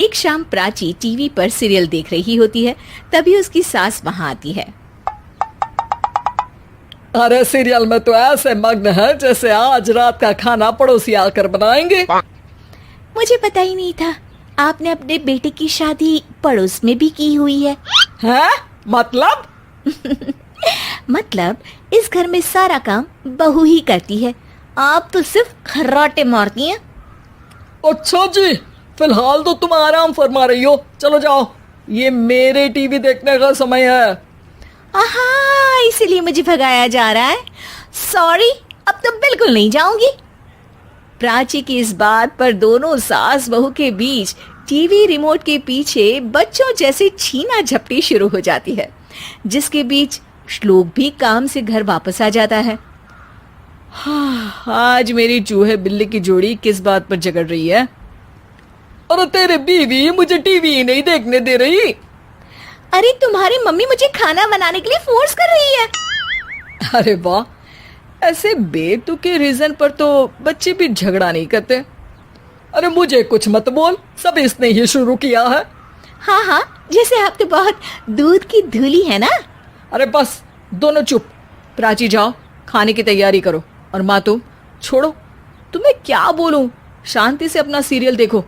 एक शाम प्राची टीवी पर सीरियल देख रही होती है। तभी उसकी सास वहां आती है। अरे सीरियल में तो ऐसे मग्न है जैसे आज रात का खाना पड़ोसी आकर बनाएंगे। मुझे पता ही नहीं था आपने अपने बेटे की शादी पड़ोस में भी की हुई है। हैं? मतलब? मतलब इस घर में सारा काम बहू ही करती है, आप तो सिर्फ खर्राटे मारती हैं। अच्छा जी, फिलहाल तो तुम आराम फरमा रही हो, चलो जाओ, ये मेरे टीवी देखने का समय है। आहा, इसीलिए मुझे भगाया जा रहा है। सॉरी, अब तो बिल्कुल नहीं जाऊंगी। प्राची की इस बात पर दोनों सास बहू के बीच टीवी रिमोट के पीछे बच्चों जैसे छीना झपटी शुरू हो जाती है, जिसके बीच श्लोक भी काम से घर वापस आ जाता है। आज मेरी चूहे बिल्ली की जोड़ी किस बात पर झगड़ रही है? अरे तेरे बीवी मुझे टीवी ही नहीं देखने दे रही। अरे तुम्हारी मम्मी मुझे खाना बनाने के लिए फोर्स कर रही है। अरे वाह, ऐसे बेतुके रीजन पर तो बच्चे भी झगड़ा नहीं करते। अरे मुझे कुछ मत बोल, सब इसने ही शुरू किया है। हाँ हाँ, जैसे आप तो बहुत दूध की धूली है ना। अरे बस, दोनों चुप। प्राची जाओ, खाने की तैयारी करो। और माँ तुम छोड़ो, तुम्हें क्या बोलूं, शांति से अपना सीरियल देखो,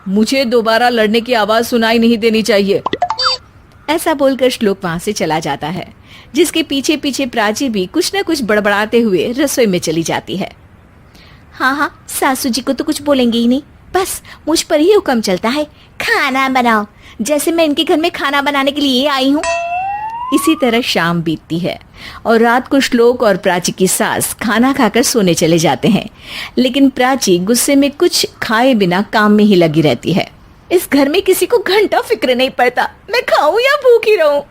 मुझे दोबारा लड़ने की आवाज सुनाई नहीं देनी चाहिए। ऐसा बोलकर श्लोक वहां से चला जाता है, जिसके पीछे पीछे प्राची भी कुछ न कुछ बड़बड़ाते हुए रसोई में चली जाती है। हाँ हाँ, सासू जी को तो कुछ बोलेंगे ही नहीं, बस मुझ पर ही हुक्म चलता है, खाना बनाओ, जैसे मैं इनके घर में खाना बनाने के लिए आई हूँ। इसी तरह शाम बीतती है और रात को श्लोक और प्राची की सास खाना खाकर सोने चले जाते हैं, लेकिन प्राची गुस्से में कुछ खाए बिना काम में ही लगी रहती है। इस घर में किसी को घंटा फिक्र नहीं पड़ता, मैं खाऊं या भूखी रहूं।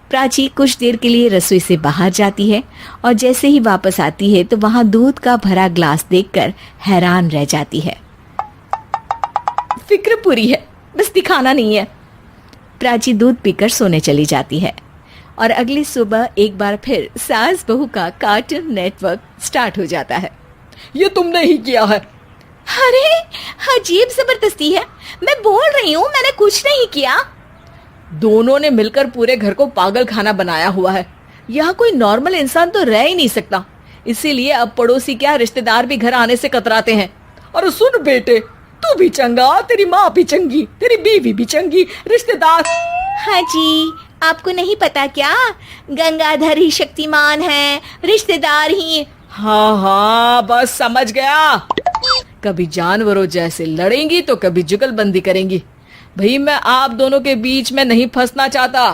प्राची कुछ देर के लिए रसोई से बाहर जाती है और जैसे ही वापस आती है तो वहां दूध का भरा ग्लास देखकर हैरान रह जाती है। फिक्र पूरी है, बस दिखाना नहीं है। प्राची दूध पीकर सोने चली जाती है और अगली सुबह एक बार फिर सास बहू का कार्टून नेटवर्क स्टार्ट हो जाता है। ये तुमने ही किया है। अरे अजीब जबरदस्ती है, मैं बोल रही हूँ मैंने कुछ नहीं किया। दोनों ने मिलकर पूरे घर को पागल खाना बनाया हुआ है। यहाँ कोई नॉर्मल इंसान तो रह ही नहीं सकता, इसीलिए अब पड़ोसी क्या रिश्तेदार भी घर आने से कतराते हैं। और सुन बेटे, तू भी चंगा, तेरी माँ भी चंगी, तेरी बीवी भी चंगी, रिश्तेदार। हाँ जी, आपको नहीं पता क्या, गंगाधर ही शक्तिमान है, रिश्तेदार ही। हाँ हाँ, बस समझ गया। कभी जानवरों जैसे लड़ेंगी तो कभी जुगलबंदी करेंगी। भाई मैं आप दोनों के बीच में नहीं फंसना चाहता।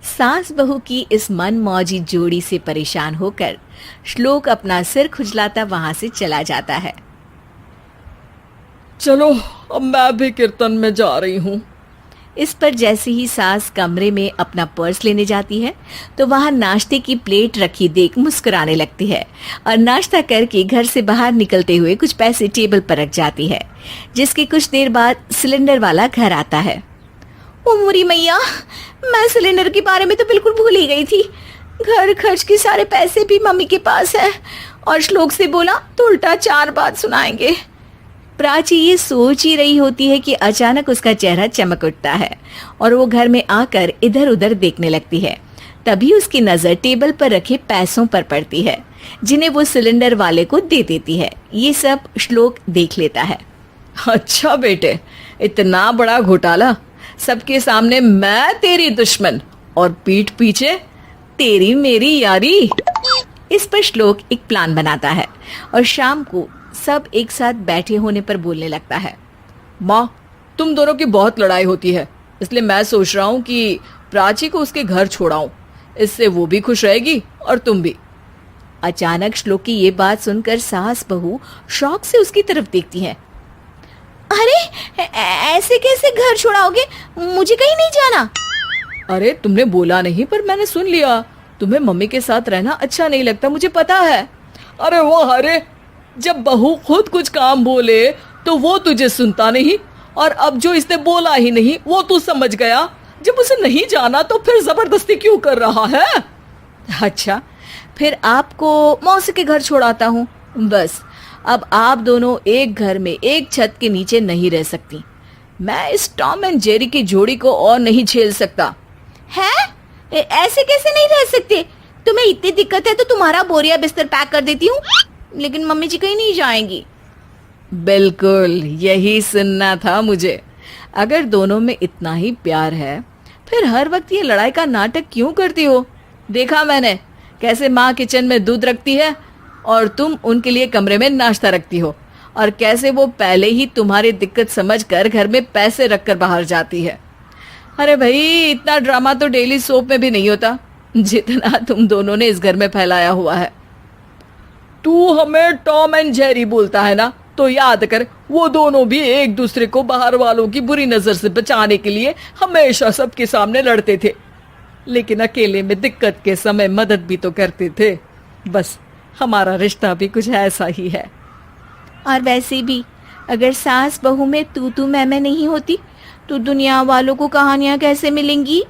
सास बहू की इस मनमौजी जोड़ी से परेशान होकर श्लोक अपना सिर खुजलाता वहां से चला जाता है। चलो अब मैं भी कीर्तन में जा रही हूँ। इस पर जैसे ही सास कमरे में अपना पर्स लेने जाती है तो वहां नाश्ते की प्लेट रखी देख मुस्कुराने लगती है और नाश्ता करके घर से बाहर निकलते हुए कुछ पैसे टेबल पर रख जाती है, जिसके कुछ देर बाद सिलेंडर वाला घर आता है। ओ मुरी मैया, मैं सिलेंडर के बारे में तो बिल्कुल भूल ही गई थी। घर खर्च के सारे पैसे भी मम्मी के पास है और श्लोक से बोला तो उल्टा 4 बात सुनाएंगे। प्राची ये सोच ही रही होती है कि अचानक उसका चेहरा चमक उठता है और वो घर में आकर इधर उधर देखने लगती है। तभी उसकी नजर टेबल पर रखे पैसों पर पड़ती है, जिन्हें वो सिलेंडर वाले को दे देती है। ये सब श्लोक देख लेता है। अच्छा बेटे, इतना बड़ा घोटाला, सबके सामने मैं तेरी दुश्मन और पीठ पीछे तेरी मेरी यारी। इस पर श्लोक एक प्लान बनाता है और शाम को सब एक साथ बैठे होने पर बोलने लगता है। माँ, तुम दोनों की बहुत लड़ाई होती है, इसलिए मैं सोच रहा हूँ कि प्राची को उसके घर छोड़ाऊं, इससे वो भी खुश रहेगी और तुम भी। अचानक श्लोक की ये बात सुनकर सास बहू शौक से उसकी तरफ देखती है। अरे ऐसे कैसे घर छोड़ाओगे, मुझे कहीं नहीं जाना। अरे तुमने बोला नहीं पर मैंने सुन लिया, तुम्हें मम्मी के साथ रहना अच्छा नहीं लगता, मुझे पता है। अरे वो अरे, जब बहू खुद कुछ काम बोले तो वो तुझे सुनता नहीं, और अब जो इसने बोला ही नहीं वो तू समझ गया। जब उसे नहीं जाना तो फिर जबरदस्ती क्यों कर रहा है? अच्छा, फिर आपको मौसी के घर छोड़ाता हूँ, बस अब आप दोनों एक घर में एक छत के नीचे नहीं रह सकती। मैं इस टॉम एंड जेरी की जोड़ी को और नहीं झेल सकता। है? ऐसे कैसे नहीं रह सकते? तुम्हें इतनी दिक्कत है तो तुम्हारा बोरिया बिस्तर पैक कर देती हूँ, लेकिन मम्मी जी कहीं नहीं जाएंगी। बिल्कुल यही सुनना था मुझे। अगर दोनों में इतना ही प्यार है फिर हर वक्त ये लड़ाई का नाटक क्यों करती हो? देखा मैंने कैसे माँ किचन में दूध रखती है और तुम उनके लिए कमरे में नाश्ता रखती हो, और कैसे वो पहले ही तुम्हारी दिक्कत समझकर घर में पैसे रखकर बाहर जाती है। अरे भाई, इतना ड्रामा तो डेली सोप में भी नहीं होता जितना तुम दोनों ने इस घर में फैलाया हुआ है। तू हमें टॉम एंड जेरी बोलता है ना, तो याद कर वो दोनों भी एक दूसरे को बाहर वालों की बुरी नजर से बचाने के लिए हमेशा सबके सामने लड़ते थे, लेकिन अकेले में दिक्कत के समय मदद भी तो करते थे। बस हमारा रिश्ता भी कुछ ऐसा ही है। और वैसे भी अगर सास बहू में तू मैं नहीं होती तो दुनिया वालों को कहानियां कैसे मिलेंगी?